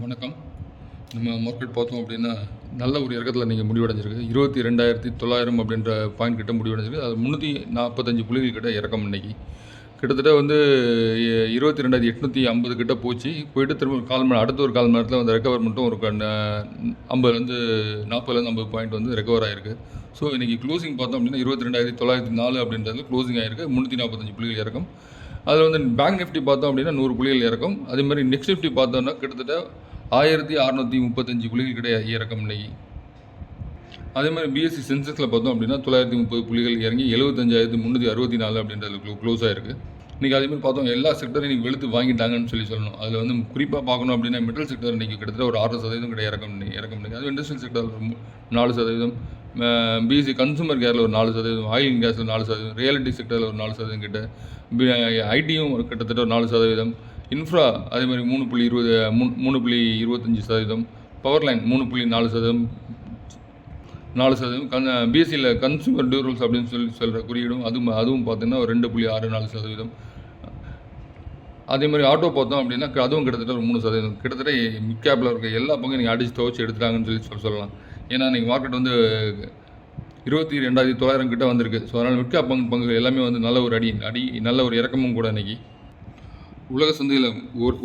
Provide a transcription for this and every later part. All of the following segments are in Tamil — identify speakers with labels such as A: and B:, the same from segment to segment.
A: வணக்கம். நம்ம மார்க்கெட் பார்த்தோம் அப்படின்னா, நல்ல ஒரு இறக்கத்தில இன்னைக்கு முடிவடைஞ்சிருக்கு. 22,900 அப்படின்ற பாயிண்ட் கிட்ட முடிவடைஞ்சிருக்கு. அது 345 புள்ளிகள் கிட்ட இறக்கம் இன்னைக்கு. கிட்டத்தட்ட வந்து 22,850 கிட்ட போயிட்டு திரும்ப ஒரு 1/4 மணி அடுத்த ஒரு 1/4 மணி நேரத்தில வந்து ரெக்கவர் மட்டும் ஒரு 50லேருந்து 40லேருந்து 50 பாயிண்ட் வந்து ரெக்கவர் ஆயிருக்கு. ஸோ இன்னைக்கு க்ளோசிங் பார்த்தோம் அப்படின்னா 22,904 அப்படின்றதுல க்ளோசிங் ஆயிருக்கு. 345 புள்ளிகள் இறக்கம். அதில் வந்து பேங்க் நிஃப்டி பார்த்தோம் அப்படின்னா 100 புள்ளிகள் இறக்கம். அதே மாதிரி நெக்ஸ்ட் நிஃப்டி பார்த்தோம்னா கிட்டத்தட்ட 1635 புள்ளிகள் கிட்ட இறக்கம் இன்னைக்கு. அதே மாதிரி பிஎஸ்சி சென்செக்ஸில் பார்த்தோம் அப்படின்னா 930 புள்ளிகள் இறங்கி 75,364 அப்படின்றதுல க்ளோஸ் ஆயிருக்கு. இன்றைக்கி அதே மாதிரி பார்த்தோம் எல்லா செக்டரும் இன்றைக்கி வெளுத்து வாங்கிட்டாங்கன்னு சொல்லணும். அதில் வந்து குறிப்பாக பார்க்கணும் அப்படின்னா மெட்டல் செக்டர் இன்றைக்கி கிட்டத்தட்ட ஒரு 6% கிட்ட இறக்கம் இன்றைக்கி. அது இண்டஸ்ட்ரியல் செக்டர் 4%, பிஎஸ்சி கன்சூமர் கேரில் ஒரு 4%, ஆயில் அண்ட் கேஸில் 4%, ரியாலிட்டி செக்டரில் ஒரு 4% கிட்ட, ஐடியும் ஒரு கிட்டத்தட்ட ஒரு 4%, இன்ஃப்ரா அதே மாதிரி 3.25%, பவர் லைன் 3.4%, 4%, பிஎஸ்சியில் கன்சூமர் டியூரல்ஸ் அப்படின்னு சொல்கிற குறியீடும் அதுவும் பார்த்தீங்கன்னா ஒரு 2.64%. அதே மாதிரி ஆட்டோ பார்த்தோம் அப்படின்னா அதுவும் கிட்டத்தட்ட ஒரு 3%. கிட்டத்தட்ட மிட் கேப்பில் இருக்க எல்லா பங்கும் நீங்கள் அடிச்சு துவச்சி எடுத்துட்டாங்கன்னு சொல்லலாம். ஏன்னா இன்றைக்கி மார்க்கெட் வந்து 22,900 கிட்ட வந்திருக்கு. ஸோ அதனால் மிட் கேப் பங்குகள் எல்லாமே வந்து நல்ல ஒரு நல்ல ஒரு இறக்கமும் கூட இன்றைக்கி. உலக சந்தையில்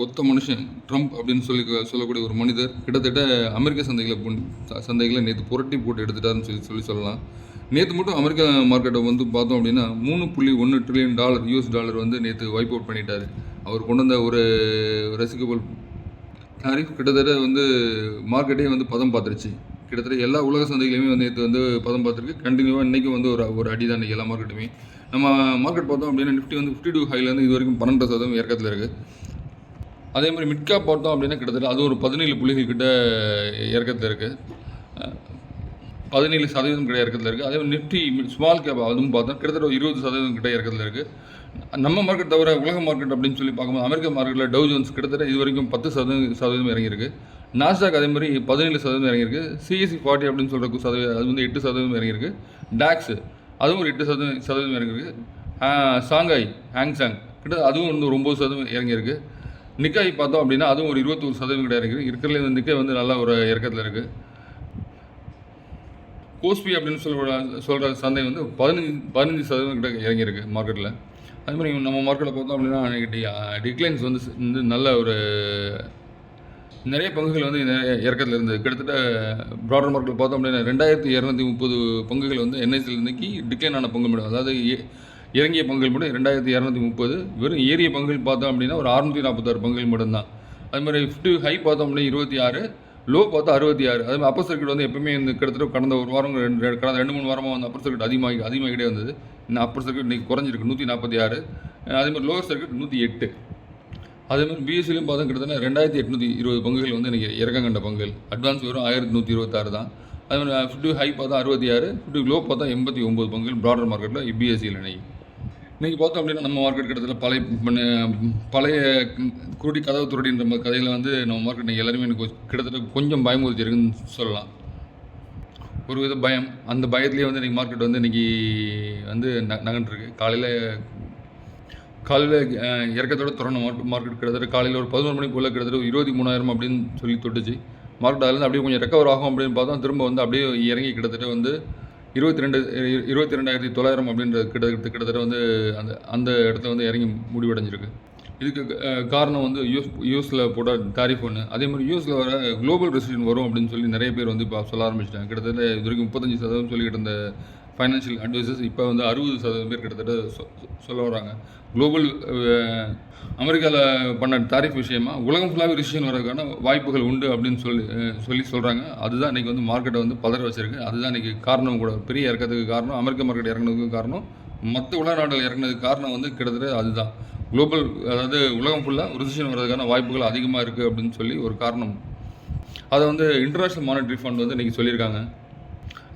A: ஒத்த மனுஷன் ட்ரம்ப் அப்படின்னு சொல்லக்கூடிய ஒரு மனிதர் கிட்டத்தட்ட அமெரிக்க சந்தைகளை நேற்று புரட்டி போட்டு எடுத்துட்டாருன்னு சொல்லலாம். நேற்று மட்டும் அமெரிக்க மார்க்கெட்டை வந்து பார்த்தோம் அப்படின்னா $3.1 ட்ரில்லியன் யூஎஸ் டாலர் வந்து நேற்று வைப் அவுட் பண்ணிட்டார். அவர் கொண்டு வந்த ஒரு ரெசிகபிள் டாரிஃப் கிட்டத்தட்ட வந்து மார்க்கெட்டே வந்து பதம் பார்த்துருச்சு. கிட்டத்தட்ட எல்லா உலக சந்தைகளையுமே வந்து நேற்று வந்து பதம் பார்த்துருக்கு. கண்டினியூவாக இன்றைக்கும் வந்து ஒரு அடி தான் இன்றைக்கி எல்லா மார்க்கெட்டுமே. நம்ம மார்க்கெட் பார்த்தோம் அப்படின்னா நிஃப்டி வந்து 52 ஹைலேருந்து இது வரைக்கும் 12% இறக்கத்தில் இருக்குது. அதே மாதிரி மிட் கேப் பார்த்தோம் அப்படின்னா கிட்டத்தட்ட அது ஒரு 17 புள்ளிகள் கிட்ட இறக்கத்தில் இருக்குது. 17% கிட்ட இறக்கத்தில் இருக்குது. அதே மாதிரி நிஃப்டி ஸ்மால் கேப் அதுவும் பார்த்தோம் கிட்டத்தட்ட 20% கிட்ட இறக்கத்தில் இருக்குது. நம்ம மார்க்கெட் தவிர உலக மார்க்கெட் அப்படின்னு சொல்லி பார்க்கும்போது அமெரிக்க மார்க்கெட்டில் டவ் ஜோன்ஸ் கிட்டத்தட்ட இது வரைக்கும் 10% இறங்கியிருக்கு. நாஸ்டாக் அதே மாதிரி 17% இறங்கியிருக்கு. சிஎஸ்சி 40 அப்படின்னு சொல்கிற அது வந்து 8% இறங்கியிருக்கு. டாக்ஸ் அதுவும் ஒரு 8% இறங்கியிருக்கு. சாங்காய் ஹாங்சாங் கிட்ட அதுவும் வந்து ஒரு 9% இறங்கியிருக்கு. நிக்காய் பார்த்தோம் அப்படின்னா அதுவும் ஒரு 21% கிட்ட இறங்கியிருக்கு. இருக்கிறதுல வந்து நிக்காய் வந்து நல்லா ஒரு இறக்கத்தில் இருக்குது. கோஸ்பி அப்படின்னு சொல்கிற சந்தை வந்து 15% கிட்ட இறங்கியிருக்கு மார்க்கெட்டில். அது மாதிரி நம்ம மார்க்கெட்டில் பார்த்தோம் அப்படின்னா டிக்ளைன்ஸ் வந்து நல்ல ஒரு நிறைய பங்குகள் வந்து இறக்கத்தில் இருந்தது. கிட்டத்தட்ட ப்ராடர் மார்க்கெட்டில் பார்த்தோம் அப்படின்னா 2230 பங்குகள் வந்து என்ஐசியில் இன்னைக்கு டிக்ளைன் ஆன பங்கு மட்டும், அதாவது இறங்கிய பங்குகள் மட்டும் 2230. வெறும் ஏறிய பங்குகள் பார்த்தோம் அப்படின்னா ஒரு 646 பங்குகள் மட்டும்தான். அது மாதிரி 50 ஹை பார்த்தோம் அப்படின்னா 26, லோ பார்த்தா 66. அதே மாதிரி அப்பர் சர்க்கிட் வந்து எப்பவுமே இந்த கிட்டத்தட்ட கடந்த ஒரு வாரம் கடந்த 2-3 வாரமாக வந்து அப்பர் சர்க்கிட் அதிகமாகிட்டே வந்தது. இந்த அப்பர் சர்க்கிட் இன்றைக்கி குறைஞ்சிருக்கு 146. அதே மாதிரி லோவர் சர்க்கிட் 108. அதே மாதிரி பிஎஸ்சிலையும் பார்த்தா கிட்டத்தட்ட 2820 பங்குகள் வந்து இன்றைக்கி இறக்கம் கண்ட பங்குகள். அட்வான்ஸ் வெறும் 1126 தான். அதே மாதிரி 50 ஹை பார்த்தா 66, 50 லோ பார்த்தா 89 பங்குகள் ப்ராடர் மார்க்கெட்டில் பிஎஸ்சியில் இன்றைக்கி பார்த்தோம் அப்படின்னா நம்ம மார்க்கெட் கிட்டத்தட்ட பழைய குருடி கதவு துருடின்ற மாதிரி கதையில் வந்து நம்ம மார்க்கெட் இன்றைக்கி எல்லாருமே எனக்கு கிட்டத்தட்ட கொஞ்சம் பயமுறுத்தி இருக்குன்னு சொல்லலாம். ஒரு வித பயம், அந்த பயத்துலேயே வந்து இன்றைக்கி மார்க்கெட் வந்து இன்றைக்கி வந்து நகன்றிருக்கு. காலையில் இறக்கத்தோட தொடர்ந்து மார்க்கெட் கிட்டத்தட்ட காலையில் ஒரு 11 மணி போல் கிட்டத்தட்ட 23,000 அப்படின்னு சொல்லி தொட்டுச்சு. மார்க்கெட் அதிலேருந்து அப்படியே கொஞ்சம் ரெக்கவர் ஆகும் அப்படின்னு பார்த்தா திரும்ப வந்து அப்படியே இறங்கி கிட்டத்தட்ட வந்து 22,900 அப்படின்ற கிட்டத்தட்ட வந்து அந்த இடத்துல வந்து இறங்கி முடிவடைஞ்சிருக்கு. இதுக்கு காரணம் வந்து யூஎஸில் போட்ட டாரிஃப் ஒன்று. அதே மாதிரி யூஎஸில் வர குளோபல் ரெசிஷன் வரும் அப்படின்னு சொல்லி நிறைய பேர் வந்து இப்போ சொல்ல ஆரம்பிச்சிட்டாங்க. கிட்டத்தட்ட இது வரைக்கும் 35% சொல்லிக்கிட்டு இருந்த ஃபைனான்ஷியல் அட்வைசர்ஸ் இப்போ வந்து 60% பேர் கிட்டத்தட்ட சொல்ல வராங்க. குளோபல் அமெரிக்காவில் பண்ண டாரிஃப் விஷயமா உலகம் ஃபுல்லாகவே ரிசிஷன் வரதுக்கான வாய்ப்புகள் உண்டு அப்படின்னு சொல்கிறாங்க. அதுதான் இன்றைக்கி வந்து மார்க்கெட்டை வந்து பதற வச்சிருக்கு. அதுதான் இன்றைக்கி காரணம் கூட, பெரிய இறக்கிறதுக்கு காரணம், அமெரிக்க மார்க்கெட் இறங்கினதுக்கு காரணம், மற்ற உலக நாடுகள் இறங்கினதுக்கு காரணம் வந்து கிட்டத்தட்ட அதுதான். குளோபல் அதாவது உலகம் ஃபுல்லாக ரிசிஷன் வர்றதுக்கான வாய்ப்புகள் அதிகமாக இருக்குது அப்படின்னு சொல்லி ஒரு காரணம். அதை வந்து இன்டர்நேஷ்னல் மானிட்டரி ஃபண்ட் வந்து இன்றைக்கி சொல்லியிருக்காங்க.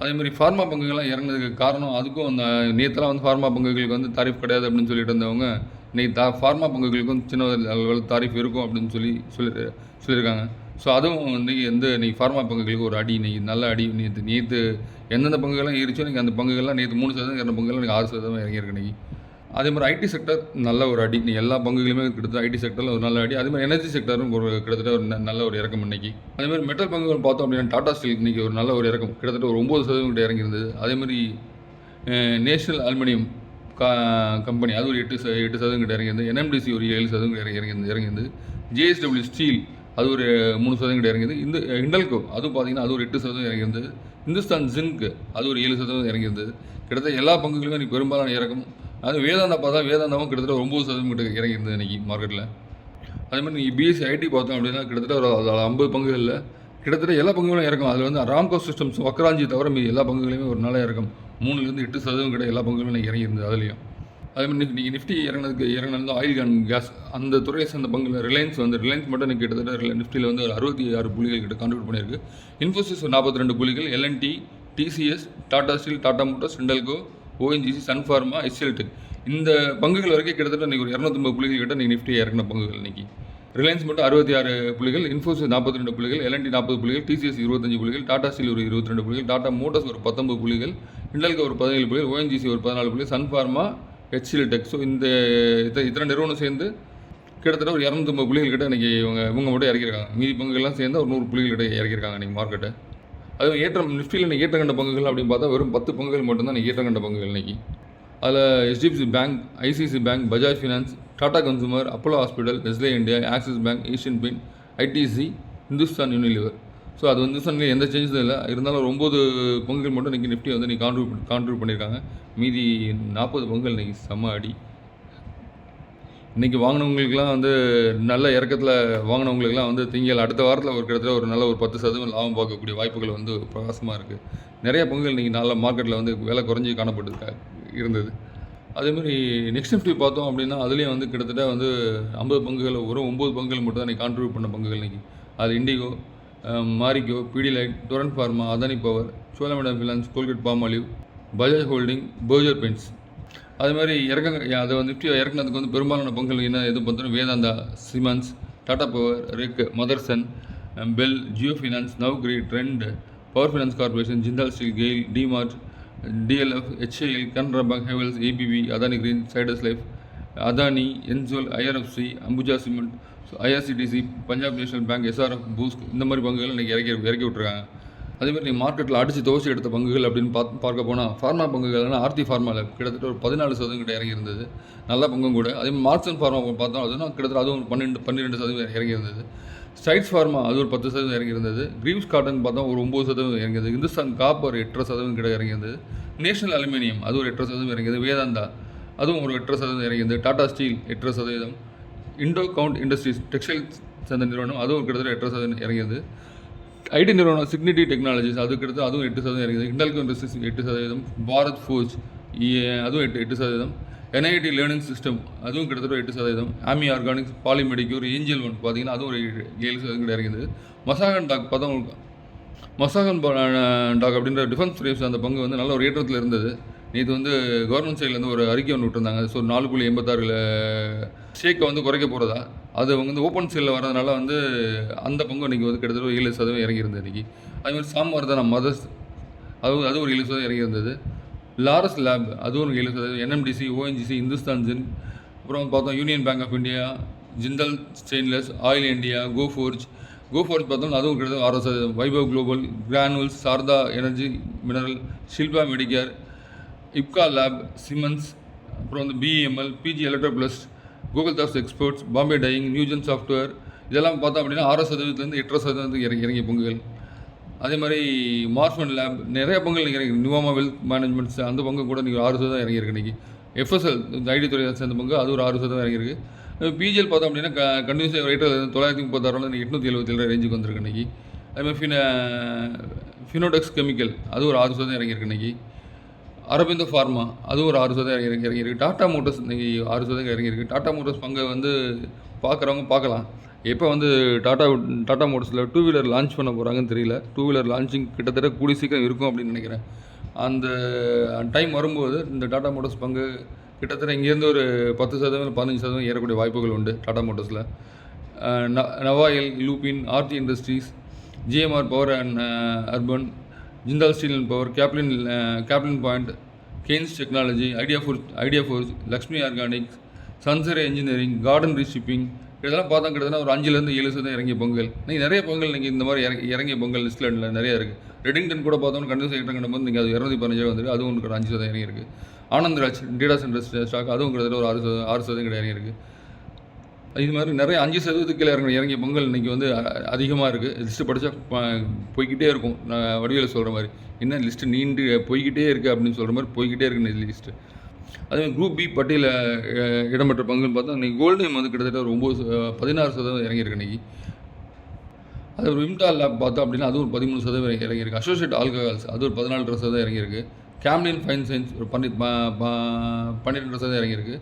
A: அதேமாதிரி ஃபார்மா பங்குகள்லாம் இறங்கினதுக்கு காரணம் அதுக்கும் அந்த நேற்றுலாம் வந்து ஃபார்மா பங்குகளுக்கு வந்து தாரிஃப் கிடையாது அப்படின்னு சொல்லிட்டு இருந்தவங்க இன்றைக்கி ஃபார்மா பங்குகளுக்கும் சின்ன அளவில் தாரிஃப் இருக்கும் அப்படின்னு சொல்லியிருக்காங்க. ஸோ அதுவும் இன்றைக்கி ஃபார்மா பங்குகளுக்கு ஒரு அடி, இன்றைக்கி நல்ல அடி. நேற்று எந்தெந்த பங்குகள்லாம் ஏறிச்சோ இன்றைக்கி அந்த பங்குகள்லாம் நேற்று 3% இறந்த பங்குகள்லாம் இன்றைக்கி 6% இறங்கியிருக்கு. இன்றைக்கி அதே மாதிரி ஐடி செக்டர் நல்ல ஒரு அடி, நீ எல்லா பங்குகளுமே கிட்டத்தட்ட ஐடி செக்டரில் ஒரு நல்ல அடி. அதே மாதிரி எனர்ஜி செக்டரும் ஒரு கிட்டத்தட்ட ஒரு நல்ல ஒரு இறக்கம் இன்னைக்கு. அதே மாதிரி மெட்டல் பங்குகள் பார்த்தோம் அப்படின்னா டாடா ஸ்டீல் இன்றைக்கி ஒரு நல்ல ஒரு இறக்கம், கிட்டத்தட்ட ஒரு 9% கிட்ட இறங்கியிருந்தது. அதே மாதிரி நேஷனல் அலுமினியம் கம்பெனி அது ஒரு 8% கிட்ட இறங்கியிருந்தது. NMDC ஒரு 7% இறங்கியிருந்தது. JSW ஸ்டீல் அது ஒரு 3% கிட்ட இறங்கியது. இந்த ஹிண்டல்கோ அதுவும் பார்த்தீங்கன்னா அது ஒரு 8% இறங்கியிருந்தது. இந்துஸ்தான் ஜிங்க் அது ஒரு 7% இறங்கியிருந்தது. கிட்டத்தட்ட எல்லா பங்குகளுமே இன்றைக்கி பெரும்பாலான இறக்கம். அது வேதாந்தா பார்த்தா வேதாந்தாவும் கிட்டத்தட்ட 9% கிட்ட இறங்கியிருந்தது இன்றைக்கி மார்க்கெட்டில். அதே மாதிரி நீங்கள் BSE ஐடி பார்த்தோம் அப்படின்னா கிட்டத்தட்ட ஒரு 50 பங்குகளில் கிட்டத்தட்ட எல்லா பங்குகளும் இறக்கும். அதில் வந்து ராம்கோ சிஸ்டம்ஸ் வக்ராஞ்சி தவிர மீது எல்லா பங்குகளையுமே ஒரு நல்ல இறக்கம் 3-8% கிட்ட எல்லா பங்குகளுமே இறங்கியிருந்தது அதுலேயும். அதே மாதிரி நீங்கள் நிஃப்டி இறங்கினது ஆயில் அண்ட் கேஸ் அந்த துறையை சேர்ந்த பங்குல ரிலையன்ஸ் மட்டும் எனக்கு கிட்டத்தட்ட நிஃப்டியில் வந்து ஒரு 66 புள்ளிகள் கிட்ட கான்ட்ரிபியூட் பண்ணியிருக்கு. இன்ஃபோசிஸ் 42 புள்ளிகள், LNT, TCS, Tata Steel, Tata Motors, Hindalco, ONGC, Sun Pharma, HCL Tech இந்த பங்குகள் வரைக்கும் கிட்டத்தட்ட இன்றைக்கி ஒரு 250 புள்ளிகள் கிட்ட நீங்கள் நிஃப்டி இறங்கின பங்குகள் இன்றைக்கி. ரிலையன்ஸ் மட்டும் 66 புள்ளிகள், இன்ஃபோசிஸ் 42 புள்ளிகள், LNT 40 புள்ளிகள், TCS 25 புள்ளிகள், டாடா ஸ்டீல் ஒரு 22 புள்ளிகள், டாடா மோட்டார்ஸ் ஒரு 19 புள்ளிகள், ஹிண்டல்கோ ஒரு 17 புள்ளிகள், ONGC ஒரு 14 புள்ளிகள், Sun Pharma, HCL Tech. So இந்த இத்தனை நிறுவனம் சேர்ந்து கிட்டத்தட்ட ஒரு 250 புள்ளிகள் கிட்ட இன்றைக்கி இவங்க மட்டும் இறக்கியிருக்காங்க. மீதி பங்குகள்லாம் சேர்ந்து ஒரு 100 புள்ளிகள் கிட்ட இறக்கியிருக்காங்க இன்றைக்கி மார்க்கெட்டை. அதுவும் நிஃப்டியில் இன்றைக்கி ஏற்றம் கண்ட பங்குகள் அப்படின்னு பார்த்தா வெறும் 10 பங்குகள் மட்டும்தான் இன்றைக்கி ஏற்றம் கண்ட பங்குகள் இன்றைக்கி. அதில் HDFC bank, ICICI bank, Bajaj finance, Tata consumer, Apollo hospital, Nestle India, axis bank, Asian paint, ITC, Hindustan Unilever. So அது வந்து இந்துஸ்தானில் எந்த சேஞ்சஸும் இல்லை. இருந்தாலும் ஒரு 9 பங்குகள் மட்டும் இன்றைக்கி நிஃப்டி வந்து கான்ட்ரிபியூட் பண்ணியிருக்காங்க. மீதி 40 பங்குகள் இன்றைக்கி செம்ம அடி. இன்றைக்கி வாங்கினவங்களுக்குலாம் வந்து நல்ல இறக்கத்தில் வாங்கினவங்களுக்குலாம் வந்து அடுத்த வாரத்தில் ஒரு கிட்டத்தட்ட ஒரு நல்ல ஒரு 10% லாபம் பார்க்கக்கூடிய வாய்ப்புகள் வந்து பிரகாசமாக இருக்குது. நிறைய பங்குகள் இன்றைக்கி நல்ல மார்க்கெட்டில் வந்து விலை குறைஞ்சி காணப்பட்டு இருந்தது. அதேமாதிரி நெக்ஸ்ட் நிஃப்டி பார்த்தோம் அப்படின்னா அதுலேயும் வந்து கிட்டத்தட்ட வந்து 50 பங்குகள் ஒரு 9 பங்குகள் மட்டும் தான் இன்றைக்கி கான்ட்ரிபியூட் பண்ண பங்குகள் இன்றைக்கி. அது Indigo, Marico, Pidilite, Torrent pharma, Adani power, Cholamandalam finance, Colgate Palmolive, Bajaj holding, Berger paints. அது மாதிரி அதை வந்து நிஃப்டி இறக்குனதுக்கு வந்து பெரும்பாலான பங்குகள் என்ன எது பார்த்தோன்னா Vedanta, cements, Tata power, REC, Motherson, BEL, Jio finance, Naukri, Trent, power finance corporation, Jindal steel, GAIL, DMart, DLF, HAL, Canara bank, Havells, ABB, Adani green, Zydus life, Adani, Ensol, IRFC, Ambuja cement, IRCTC, Punjab national bank, SRF, பூஸ்க் இந்த மாதிரி பங்குகள் இன்றைக்கி இறக்கி விட்ருக்காங்க. அதேமாதிரி நீங்கள் மார்க்கெட்டில் அடித்து துவச்சி எடுத்த பங்குகள் அப்படின்னு பார்க்க போனால் ஃபார்மா பங்குகள்னா ஆர்த்தி ஃபார்மாவில் கிட்டத்தட்ட ஒரு 14% கிட்ட இறங்கியிருந்தது, நல்ல பங்கும் கூட. அதேமாதிரி மார்க்சன் ஃபார்மா பார்த்தோம் அதுனா கிட்டத்தட்ட அதுவும் 12% இறங்கியிருந்தது. ஸ்ட்ரைட்ஸ் ஃபார்மா அது ஒரு 10% இறங்கியிருந்தது. கிரீவ்ஸ் காட்டன் பார்த்தா ஒரு 9% இறங்கியது. இந்துஸ்தான் காப்பர் 8% கிட்ட இறங்கியிருந்தது. நேஷனல் அலுமினியம் அது ஒரு 8% இறங்கியது. வேதாந்தா அதுவும் ஒரு 8% இறங்கியது. Tata steel 8%. Indo count industries textile சேர்ந்த நிறுவனம் அதுவும் கிட்டத்தட்ட 8% இறங்கியது. ஐடி நிறுவனம் சிக்னிட்டி டெக்னாலஜிஸ் அது கிட்டத்தட்ட அதுவும் 8% இறங்கியது. ஹிண்டல்கோ இண்டஸ்ட்ரீஸ் 8%. பாரத் ஃபோர்ஜ் அதுவும் 8%. NIT லேர்னிங் சிஸ்டம் அதுவும் கிட்டத்தட்ட 8%. ஆமி ஆர்கானிக்ஸ், பாலிமெடிக்யூர், ஏஞ்சல் ஒன் பார்த்தீங்கன்னா அதுவும் ஒரு 7% கிட்ட இறங்கியது. மசாகன் டாக் பார்த்தா மசாகன் டாக் அப்படின்ற டிஃபென்ஸ் ரேஸ் அந்த பங்கு வந்து நல்ல ஒரு ஏற்றத்தில் இருந்தது. நேற்று வந்து கவர்மெண்ட் சைட்லேருந்து ஒரு அறிக்கை ஒன்று விட்டுருந்தாங்க. ஸோ 4.86 ஷேக்கை வந்து குறைக்க போகிறதா, அது அவங்க வந்து ஓப்பன் சேலில் வரதுனால வந்து அந்த பங்கு இன்றைக்கி வந்து கிட்டத்தட்ட 7% இறங்கியிருந்தது இன்றைக்கி. அதுமாதிரி சாம்வர்தனா மதர்ஸ் அது ஒரு 7% இறங்கியிருந்தது. லாரஸ் லேப் அதுவும் ஒரு 7%. NMDC, ONGC, இந்துஸ்தான் ஜின், அப்புறம் பார்த்தோம் union bank of India, Jindal stainless, oil India, Coforge பார்த்தோம்னா அதுவும் கிட்டத்தட்ட 6%. Vaibhav global, granules, Sharda energy mineral, Shilpa Medicare, Ipca lab, cements, அப்புறம் வந்து BEML, PG electro plus, Gokaldas exports, Bombay dyeing, Newgen software இதெல்லாம் பார்த்தோம் அப்படின்னா 6%லேருந்து 8% இறங்கிய பங்குகள். அதே மாதிரி மார்ஃபன் லேப் நிறைய பங்குகள் இறங்கி, நியூமா வெல்த் மேனேஜ்மெண்ட்ஸ் அந்த பங்கு கூட நீங்கள் 6% இறங்கியிருக்கு இன்றைக்கி. FSL ஐடி துறையை சேர்ந்த பங்கு அது ஒரு 6% இறங்கியிருக்கு. PGL பார்த்தோம் அப்படின்னா கண்டினியூஸாக ரேட்டில் 936 877 ரேஞ்சுக்கு வந்திருக்கு இன்றைக்கி. அதேமாதிரி ஃபினோடெக்ஸ் கெமிக்கல் அது ஒரு 6% இறங்கியிருக்கு இன்றைக்கி. அரபிந்தோ ஃபார்மா அது ஒரு 6% இறங்கியிருக்கு. டாடா மோட்டர்ஸ் இன்றைக்கி 6% இறங்கியிருக்கு. டாடா மோட்டர்ஸ் பங்கை வந்து பார்க்குறவங்க பார்க்கலாம். எப்போ வந்து டாடா மோட்டர்ஸில் 2 வீலர் லான்ச் பண்ண போகிறாங்கன்னு தெரியல. 2 வீலர் லான்ச்சிங் கிட்டத்தட்ட கூடி சீக்கிரம் இருக்கும் அப்படின்னு நினைக்கிறேன். அந்த டைம் வரும்போது இந்த டாடா மோட்டர்ஸ் பங்கு கிட்டத்தட்ட இங்கேருந்து ஒரு 10% 15% ஏறக்கூடிய வாய்ப்புகள் உண்டு டாடா மோட்டர்ஸில். நவாயில், Lupin, Aarti industries, GMR power and urban, Jindal steel and power, Caplin point, Kaynes technology, ideaforge, Lakshmi organics, Sansera engineering, garden ரீஷிப்பிங், இதெல்லாம் பார்த்தா கிட்டத்தட்ட ஒரு 5-7% இறங்கிய பங்குகள். நீங்கள் நிறைய பங்குகள் நீங்கள் இந்த மாதிரி இறங்கிய பங்குகள் லிஸ்ட்டில் நிறைய இருக்குது. ரெடிங்டன் கூட பார்த்தோம்னா கண்டிப்பாக செக்டர் போது நீங்கள் அது 215 வந்துருக்கு, அதுவும் உங்களுக்கு ஒரு 5% இறங்கியிருக்கு. ஆனந்த்ராஜ் டேட்டா சென்டர் ஸ்டாக், அதுவும் கிட்டத்தட்ட ஒரு 6% கிட்ட இறங்கியிருக்கு. இது மாதிரி நிறைய 5% கீழே இறங்கிய பங்குகள் இன்றைக்கி வந்து அதிகமாக இருக்குது. லிஸ்ட்டு படித்தா போய்கிட்டே இருக்கும். நான் வடிவில் சொல்கிற மாதிரி என்ன லிஸ்ட்டு நீண்டு போய்கிட்டே இருக்குது அப்படின்னு சொல்கிற மாதிரி போய்கிட்டே இருக்குன்னு லிஸ்ட்டு. அதேமாதிரி குரூப் பி பட்டியலில் இடம்பெற்ற பங்குன்னு பார்த்தா இன்றைக்கி கோல்டைம் வந்து கிட்டத்தட்ட ஒரு 16% இறங்கியிருக்கு இன்றைக்கி. அது ஒரு விம்டா லேப் பார்த்தோம் அப்படின்னா அது ஒரு 13% இறங்கியிருக்கு. அசோசியேட் ஆல்கஹால்ஸ் அது ஒரு 14% இறங்கியிருக்கு. கேம்லின் ஃபைன் சயின்ஸ் ஒரு 12% இறங்கியிருக்கு.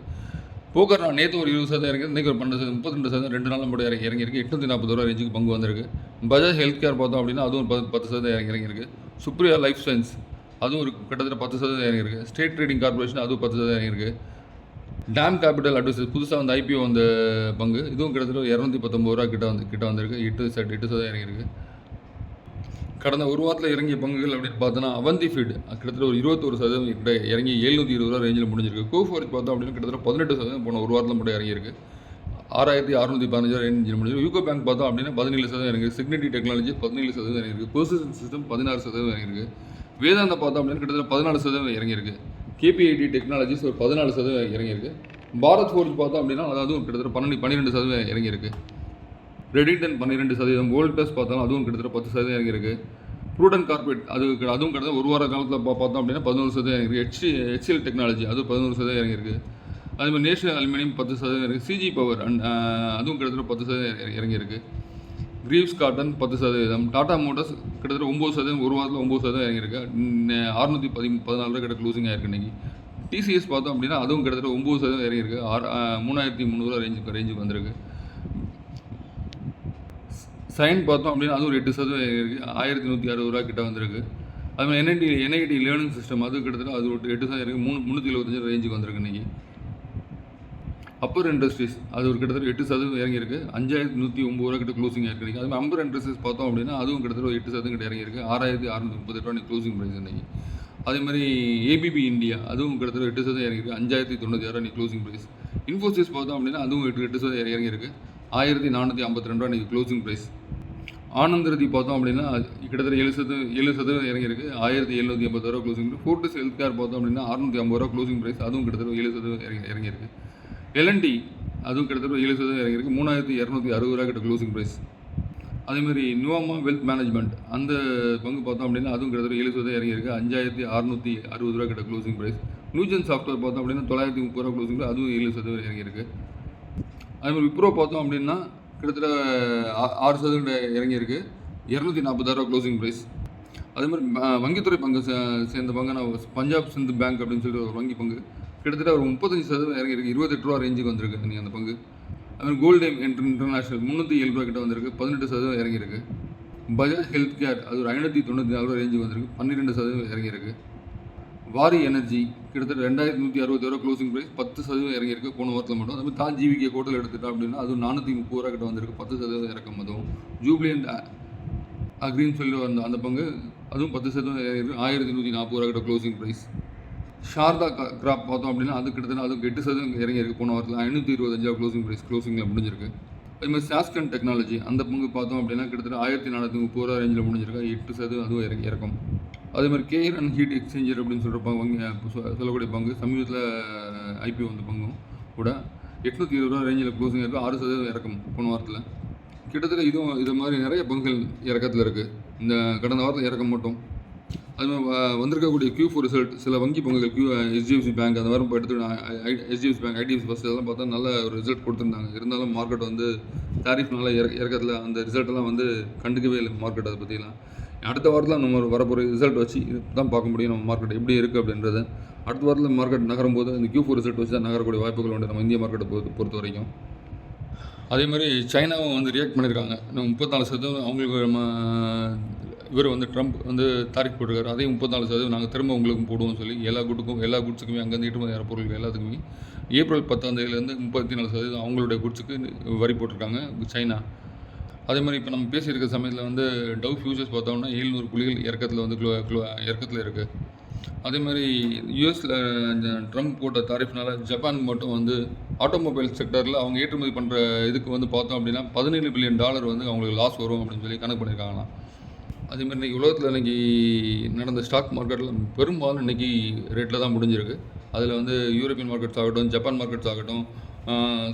A: போக்கர் நான் நேற்று ஒரு 20% இறங்கியிருக்கு, இன்றைக்கி ஒரு 12%, 32%, 2 நாள் மட்டும் இறங்கியிருக்கு. 840 ரூபா ரேஞ்சுக்கு பங்கு வந்திருக்கு. பஜாஜ் ஹெல்த் கேர் பார்த்தோம் அப்படின்னா அதுவும் 10% இறங்கியிருக்கு. சுப்ரியா லைஃப் சயின்ஸ் அதுவும் ஒரு கிட்டத்தட்ட 10% இறங்கியிருக்கு. ஸ்டேட் ட்ரேடிங் கார்பரேஷன் அதுவும் 10% இறங்கியிருக்கு. டேம் கேபிட்டல் அட்வைசர் புதுசாக வந்து ஐபிஓ வந்த பங்கு, இதுவும் கிட்டத்தட்ட 219 ரூபா கிட்ட வந்திருக்கு. 8% இறங்கியிருக்கு. கடந்த ஒரு வாரத்தில் இறங்கிய பங்குகள் அப்படின்னு பார்த்தோன்னா அவந்தி ஃபீட் கிட்டத்தட்ட ஒரு 21% கிட்ட இறங்கி 720 ரூபா ரேஞ்சில் முடிஞ்சிருக்கு. கோஃபோர்ஜ் பார்த்தோம் அப்படின்னா கிட்டத்தட்ட 18% போன ஒரு வாரத்தில் மட்டும் இறங்கியிருக்கு. 6615 ரேஞ்சில் முடிஞ்சிருக்கு. யூகோ பேங்க் பார்த்தோம் அப்படின்னா 17% இறங்கிருக்கு. சிக்னிட்டி டெக்னாலஜி 17% இறங்கிருக்கு. பெர்சிஸ்டன்ட் சிஸ்டம் 16% இறங்கிருக்கு. வேதாந்தா பார்த்தோம் அப்படின்னா கிட்டத்தட்ட 14% இறங்கியிருக்கு. கேபிஐடி டெக்னாலஜிஸ் ஒரு 14% இறங்கியிருக்கு. பாரத் ஃபோர்ஜ் பார்த்தோம் அப்படின்னா அதுவும் கிட்டத்தட்ட 12% இறங்கியிருக்கு. ரெடிங்டன் 12%, வோல்டஸ் பார்த்தாலும் அதுவும் கிட்டத்தட்ட 10% இறங்கியிருக்கு. ப்ரூடன் கார்பரேட் அதுவும் கிட்டத்தட்ட ஒரு வார காலத்தில் பார்த்தோம் அப்படின்னா 11% இறங்கியிருக்கு. ஹெச்சிஎல் டெக்னாலஜி அதுவும் 11% இறங்கியிருக்கு. அதேமாதிரி நேஷனல் அலுமினியம் 10% இறங்கியிருக்கு. சிஜி பவர் அதுவும் கிட்டத்தட்ட 10% இறங்கியிருக்கு. கிரீவ்ஸ் காட்டன் 10%, டாடா மோட்டர்ஸ் கிட்டத்தட்ட 9%, ஒரு வாரத்தில் 9% இறங்கியிருக்கு. 614 ரூபா கிட்ட க்ளோசிங் ஆகிருக்கு இன்றைக்கி. டிசிஎஸ் பார்த்தோம் அப்படின்னா அதுவும் கிட்டத்தட்ட 9% இறங்கியிருக்கு. 3300 ரேஞ்சுக்கு வந்திருக்கு. சைன் பார்த்தோம் அப்படின்னா அது ஒரு 8% இறங்கியிருக்கு. 1160 ரூபா கிட்ட வந்திருக்கு. அதுமாதிரி என்ஐடி லேர்னிங் சிஸ்டம் அது கிட்டத்தட்ட அது ஒரு 8% இருக்குது. 375 ரேஞ்சுக்கு வந்திருக்கு இன்றைக்கி. அப்பர் இண்டஸ்ட்ரீஸ் அது ஒரு கிட்டத்தட்ட 8% இறங்கியிருக்கு. 5109 ரூபா கிட்ட க்ளோசிங் ஆகிருக்கு. அதுமாதிரி அம்பர் இண்டஸ்ட்ரீஸ் பார்த்தோம் அப்படின்னா அதுவும் கிட்டத்தட்ட ஒரு 8% கிட்ட இறங்கியிருக்கு. 6638 ரூபா க்ளோசிங் ப்ரைஸ் இன்றைக்கி. அதேமாதிரி ஏபிபி இந்தியா அதுவும் கிட்டத்தட்ட 8% இறங்கியிருக்கு. 5096 ரூபா க்ளோசிங் ப்ரைஸ். இன்ஃபோசிஸ் பார்த்தோம் அப்படின்னா அதுவும் 8% இறங்கியிருக்கு. 1452 ரூபா இன்றைக்கி க்ளோசிங் ப்ரைஸ். ஆனந்தரதி பார்த்தோம் அப்படின்னா கிட்டத்தட்ட 7% இறங்கியிருக்கு. 1780 ரூபா closing price. Fortis Health Care பார்த்தோம் அப்படின்னா 650 ரூபா க்ளோசிங் ப்ரைஸ், அதுவும் கிட்டத்தட்ட 7% இறங்கியிருக்கு. எல்என்டி அதுவும் கிட்டத்தட்ட 7% இறங்கியிருக்கு. 3260 ரூபா கிட்ட க்ளோசிங் ப்ரைஸ். அதேமாதிரி நுவாமா வெல்த் மேனேஜ்மெண்ட் அந்த பங்கு பார்த்தோம் அப்படின்னா அதுவும் கிட்டத்தட்ட 7% இறங்கியிருக்கு. 5660 ரூபா கிட்ட க்ளோசிங் ப்ரைஸ். நியூஜன் சாஃப்ட்வேர் பார்த்தோம் அப்படின்னா 930 ரூபா க்ளோசிங் ப்ரைஸ், அதுவும் 7% இறங்கியிருக்கு. அதேமாதிரி விப்ரோ பார்த்தோம் அப்படின்னா கிட்டத்தட்ட 6% இறங்கியிருக்கு. 246 ரூபா க்ளோசிங் ப்ரைஸ். அதேமாதிரி வங்கித்துறை பங்கு சேர்ந்த பங்கு நான் பஞ்சாப் சிந்து பேங்க் அப்படின்னு சொல்லிட்டு ஒரு வங்கி பங்கு கிட்டத்தட்ட ஒரு 35% இறங்கியிருக்கு. 28 ரூபா ரேஞ்சுக்கு வந்திருக்கு நீங்கள் அந்த பங்கு. அதுமாதிரி கோல்டைம் இன்டர்நேஷனல் 307 ரூபா கிட்ட வந்திருக்கு. 18% இறங்கியிருக்கு. பஜாஜ் ஹெல்த் கேர் அது ஒரு 594 ரூபா ரேஞ்சுக்கு வந்திருக்கு. 12% இறங்கியிருக்கு. வாரி எனர்ஜி கிட்டத்தட்ட 2160 ரூபா க்ளோசிங் ப்ரைஸ், 10% இறங்கியிருக்கு போன வாரத்தில் மட்டும். அதுமாதிரி தாஜ் ஜிவிகே ஹோட்டல் எடுத்துட்டோம் அப்படின்னா அதுவும் 430 ரூபா கிட்ட வந்திருக்கு. 10% இறக்கம். அதுவும் ஜூப்ளியன்ட் அக்ரின்னு சொல்லி அந்த பங்கு அதுவும் 10% இறங்கியிருக்கு. 1140 ரூபா கிட்ட க்ளோசிங் ப்ரைஸ். ஷாரதா கிராப் பார்த்தோம் அப்படின்னா அது கிட்டத்தட்ட அதுக்கு 8% இறங்கியிருக்கு போன வாரத்தில். 525 ரூபா க்ளோசிங் ப்ரைஸ் க்ளோசிங்கில் முடிஞ்சிருக்கு. அதுமாதிரி சாஸ்கன் டெக்னாலஜி அந்த பங்கு பார்த்தோம் அப்படின்னா கிட்டத்தட்ட 1430 ரூபா ரேஞ்சில் முடிஞ்சிருக்கு. 8% அதுவும் இறக்கம். அதேமாதிரி கேர் அண்ட் ஹீட் எக்ஸ்சேஞ்சர் அப்படின்னு சொல்கிற பங்கு சொல்லக்கூடிய பங்கு சமீபத்தில் ஐபிஓ வந்த பங்கும் கூட 820 ரூபா ரேஞ்சில் க்ளோசிங் இருக்குது. 6% இறக்கம் போன வாரத்தில். கிட்டத்தட்ட இது மாதிரி நிறைய பங்குகள் இறக்கத்தில் இருக்குது. இந்த கடந்த வாரத்தில் இறக்கம் மட்டும். அதுமாதிரி வந்திருக்கக்கூடிய Q4 ரிசல்ட் சில வங்கி பங்குகள் HDFC பேங்க் அந்த மாதிரி எடுத்து HDFC பேங்க், IDFC ஃபஸ்ட் இதெல்லாம் பார்த்தா நல்ல ஒரு ரிசல்ட் கொடுத்துருந்தாங்க. இருந்தாலும் மார்க்கெட் வந்து டாரிஃப்னால இறக்கத்தில் அந்த ரிசல்ட்டெல்லாம் வந்து கண்டுக்கவே இல்லை மார்க்கெட். அதை பற்றிலாம் அடுத்த வாரத்தில் நம்ம வரப்போகிற ரிசல்ட் வச்சு தான் பார்க்க முடியும் நம்ம மார்க்கெட் எப்படி இருக்குது அப்படின்றத. அடுத்த வாரத்தில் மார்க்கெட் நகரும் போது இந்த Q4 ரிசல்ட் வச்சு தான் நகரக்கூடிய வாய்ப்புகள் உண்டு நம்ம இந்திய மார்க்கெட்டை பொறுத்த வரைக்கும். அதேமாதிரி சைனாவும் வந்து ரியாக்ட் பண்ணியிருக்காங்க. 34% அவங்களுக்கு இவர் வந்து ட்ரம்ப் வந்து தாரிஃப் போட்டிருக்காரு. அதையும் 34% நாங்கள் திரும்ப உங்களுக்கு போடுவோம்னு சொல்லி எல்லா குட்ஸுக்குமே அங்கேருந்து ஏற்றுமதி ஆகிற பொருட்கள் எல்லாத்துக்குமே ஏப்ரல் 10ஆம் தேதியிலேருந்து 34% அவங்களுடைய குட்ஸுக்கு வரி போட்டிருக்காங்க சைனா. அதே மாதிரி இப்போ நம்ம பேசியிருக்க சமயத்தில் வந்து டவ் ஃபியூச்சர்ஸ் பார்த்தோம்னா 700 புள்ளிகள் இறக்கத்தில் இருக்குது. அதே மாதிரி யூஎஸில் ட்ரம்ப் போட்ட தாரிஃப்னால ஜப்பான் மட்டும் வந்து ஆட்டோமொபைல் செக்டரில் அவங்க ஏற்றுமதி பண்ணுற இதுக்கு வந்து பார்த்தோம் அப்படின்னா $17 பில்லியன் வந்து அவங்களுக்கு லாஸ் வரும் அப்படின்னு சொல்லி கணக்கு பண்ணியிருக்காங்களாம். அதேமாதிரி இன்றைக்கி உலகத்தில் இன்றைக்கி நடந்த ஸ்டாக் மார்க்கெட்டில் பெரும்பாலும் இன்றைக்கி ரேட்டில் தான் முடிஞ்சிருக்கு. அதில் வந்து யூரோப்பியன் மார்க்கெட்ஸ் ஆகட்டும், ஜப்பான் மார்க்கெட்ஸ் ஆகட்டும்,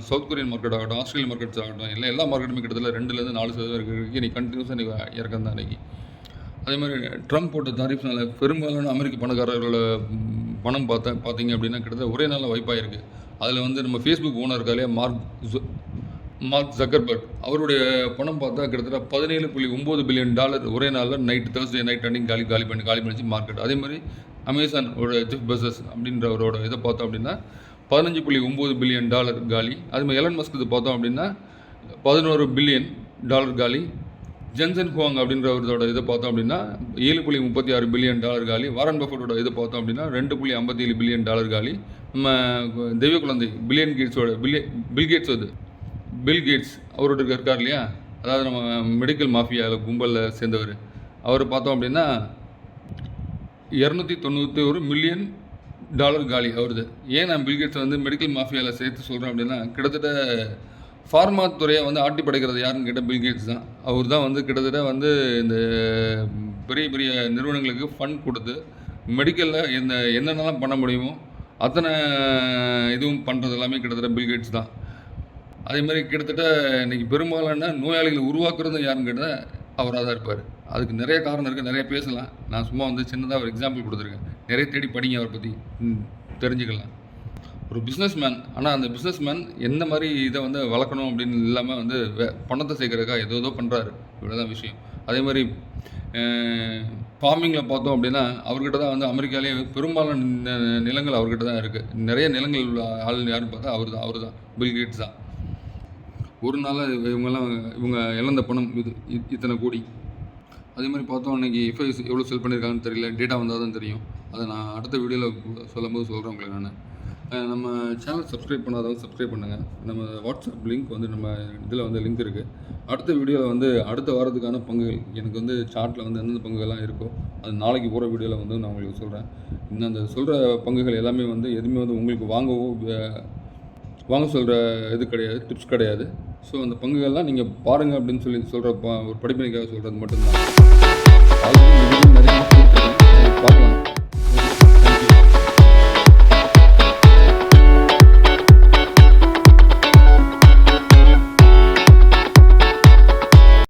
A: சவுத் கொரியன் மார்க்கெட் ஆகட்டும், ஆஸ்திரேலியன் மார்க்கெட்ஸ் ஆகட்டும், எல்லா மார்க்கெட்டுமே கிட்டத்தட்ட 2லேருந்து 4% இருக்குது. இன்றைக்கி கண்டினியூஸாக இன்றைக்கி இறக்கம் தான் இன்றைக்கி. அதே மாதிரி ட்ரம்ப் போட்ட தாரிஃப்னால பெரும்பாலான அமெரிக்க பணக்காரர்களோட பணம் பார்த்தீங்க அப்படின்னா கிட்டத்தட்ட ஒரே நாளில் வைப்பாயிருக்கு. அதில் வந்து நம்ம ஃபேஸ்புக் ஓனர் இருக்காலே மார்க் ஜக்கர்பர்க், அவருடைய பணம் பார்த்தா கிட்டத்தட்ட $17.9 பில்லியன் ஒரே நாளில் தேர்ஸ்டே நைட் அன்னைக்கு காலி பண்ணிச்சு மார்க்கெட். அதே மாதிரி அமேசானோட ஜெஃப் பெசோஸ் அப்படின்றவரோட இதை பார்த்தோம் அப்படின்னா $15.9 பில்லியன் காலி. அதே மாதிரி எலன் மஸ்க் இது பார்த்தோம் அப்படின்னா $11 பில்லியன் காலி. ஜென்சன் ஹுவாங் அப்படின்றவரோட இதை பார்த்தோம் அப்படின்னா $7.36 பில்லியன் காலி. வாரன் பஃபட்டோட இதை பார்த்தோம் அப்படின்னா $2.57 பில்லியன் காலி. நம்ம தெய்வ குழந்தை பில் கேட்ஸ் அவரோட இருக்கார் இல்லையா, அதாவது நம்ம மெடிக்கல் மாஃபியாவில் கும்பலில் சேர்ந்தவர், அவர் பார்த்தோம் அப்படின்னா $291 மில்லியன் காலி அவருது. ஏன் நான் பில்கேட்ஸ் வந்து மெடிக்கல் மாஃபியாவில் சேர்த்து சொல்கிறேன் அப்படின்னா, கிட்டத்தட்ட ஃபார்மா துறையை வந்து ஆட்டி படைக்கிறது யாருன்னு கேட்டால் பில்கேட்ஸ் தான். அவர் தான் வந்து கிட்டத்தட்ட வந்து இந்த பெரிய பெரிய நிறுவனங்களுக்கு ஃபண்ட் கொடுத்து மெடிக்கலில் என்னென்னலாம் பண்ண முடியுமோ அத்தனை இதுவும் பண்ணுறது எல்லாமே கிட்டத்தட்ட பில்கேட்ஸ் தான். அதே மாதிரி கிட்டத்தட்ட இன்றைக்கி பெரும்பாலான நோயாளிகளை உருவாக்குறது யாருன்னு கேட்டால் அவராக தான் இருப்பார். அதுக்கு நிறைய காரணம் இருக்குது, நிறைய பேசலாம். நான் சும்மா வந்து சின்னதாக ஒரு எக்ஸாம்பிள் கொடுத்துருக்கேன். நிறைய தேடி படிங்க, அவரை பற்றி தெரிஞ்சுக்கலாம். ஒரு பிஸ்னஸ்மேன், ஆனால் அந்த பிஸ்னஸ்மேன் எந்த மாதிரி இதை வந்து வளர்க்கணும் அப்படின்னு இல்லாமல் வந்து பணத்தை சேர்க்கறதுக்காக ஏதோ பண்ணுறாரு. இவ்வளோதான் விஷயம். அதே மாதிரி ஃபார்மிங்கில் பார்த்தோம் அப்படின்னா அவர்கிட்ட தான் வந்து அமெரிக்காலேயே பெரும்பாலான நிலங்கள் அவர்கிட்ட தான் இருக்குது. நிறைய நிலங்கள் உள்ள ஆள் யாருன்னு பார்த்தா அவர் தான் பில்கேட்ஸ் தான். ஒரு நாளில் இவங்க இழந்த பணம் இத்தனை கோடி. அதே மாதிரி பார்த்தோம் இன்றைக்கி எஃப்ஐஎஸ் எவ்வளோ செல் பண்ணியிருக்காங்கன்னு தெரியல, டேட்டா வந்தால் தான் தெரியும். அதை நான் அடுத்த வீடியோவில் சொல்லும்போது சொல்கிறேன் உங்களுக்கு. நான் நம்ம சேனல் சப்ஸ்கிரைப் பண்ணாதவங்க சப்ஸ்கிரைப் பண்ணுங்கள். நம்ம வாட்ஸ்அப் லிங்க் வந்து நம்ம இதில் வந்து லிங்க் இருக்குது. அடுத்த வீடியோவில் வந்து அடுத்த வாரத்துக்கான பங்குகள் எனக்கு வந்து சார்ட்டில் வந்து எந்தெந்த பங்குகள்லாம் இருக்கோ அது நாளைக்கு போகிற வீடியோவில் வந்து நான் உங்களுக்கு சொல்கிறேன். இன்னும் அந்த சொல்கிற பங்குகள் எல்லாமே வந்து எதுவுமே வந்து உங்களுக்கு வாங்க சொல்கிற இது கிடையாது, டிப்ஸ் கிடையாது. ஸோ அந்த பங்குகள்லாம் நீங்கள் பாருங்கள் அப்படின்னு சொல்லி சொல்கிற ஒரு படிப்பினைக்காக சொல்கிறது மட்டும்தான். ஆல்ரெடி நிறைய பார்க்கலாம்.